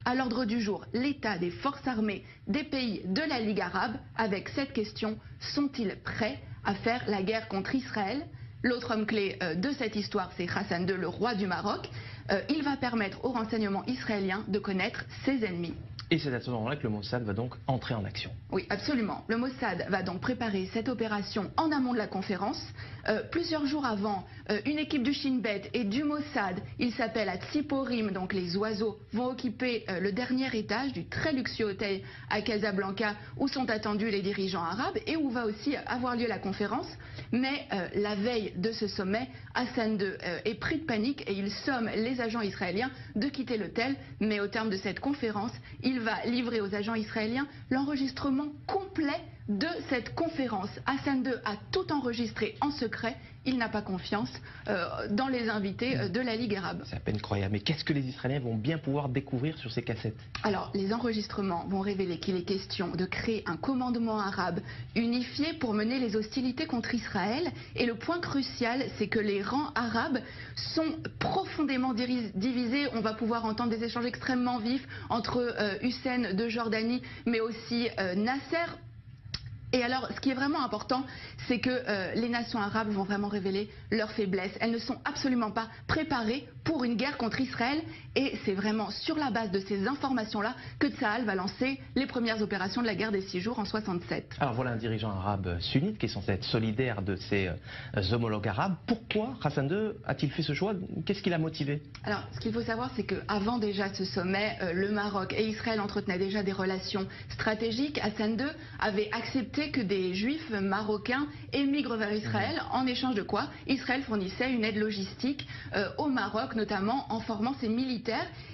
à l'ordre du jour l'état des forces armées des pays de la Ligue arabe avec cette question: sont-ils prêts à faire la guerre contre Israël? L'autre homme clé de cette histoire, c'est Hassan II, le roi du Maroc. Il va permettre au renseignement israélien de connaître ses ennemis. Et c'est à ce moment-là que le Mossad va donc entrer en action. Oui, absolument. Le Mossad va donc préparer cette opération en amont de la conférence. Plusieurs jours avant, une équipe du Shin Bet et du Mossad, il s'appelle à Tsiporim, donc les oiseaux, vont occuper le dernier étage du très luxueux hôtel à Casablanca où sont attendus les dirigeants arabes et où va aussi avoir lieu la conférence. Mais la veille de ce sommet, Hassan II est pris de panique et il somme les agents israéliens de quitter l'hôtel. Mais au terme de cette conférence, il va livrer aux agents israéliens l'enregistrement complet de cette conférence. Hassan II a tout enregistré en secret. Il n'a pas confiance dans les invités de la Ligue arabe. C'est à peine croyable. Mais qu'est-ce que les Israéliens vont bien pouvoir découvrir sur ces cassettes? Alors, les enregistrements vont révéler qu'il est question de créer un commandement arabe unifié pour mener les hostilités contre Israël. Et le point crucial, c'est que les rangs arabes sont profondément divisés. On va pouvoir entendre des échanges extrêmement vifs entre Hussein de Jordanie, mais aussi Nasser. Et alors, ce qui est vraiment important, c'est que les nations arabes vont vraiment révéler leurs faiblesses. Elles ne sont absolument pas préparées pour une guerre contre Israël. Et c'est vraiment sur la base de ces informations-là que Tsahal va lancer les premières opérations de la guerre des 6 jours en 67. Alors voilà un dirigeant arabe sunnite qui est censé être solidaire de ses homologues arabes. Pourquoi Hassan II a-t-il fait ce choix? Qu'est-ce qui l'a motivé? Alors, ce qu'il faut savoir, c'est qu'avant déjà ce sommet, le Maroc et Israël entretenaient déjà des relations stratégiques. Hassan II avait accepté que des juifs marocains émigrent vers Israël, en échange de quoi Israël fournissait une aide logistique au Maroc, notamment en formant ses militaires.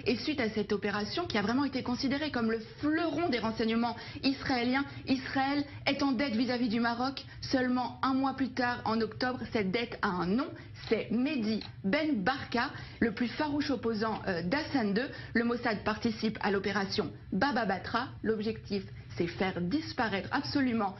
Et suite à cette opération, qui a vraiment été considérée comme le fleuron des renseignements israéliens, Israël est en dette vis-à-vis du Maroc. Seulement un mois plus tard, en octobre, cette dette a un nom, c'est Mehdi Ben Barka, le plus farouche opposant d'Hassan II. Le Mossad participe à l'opération Baba Batra. L'objectif, c'est faire disparaître absolument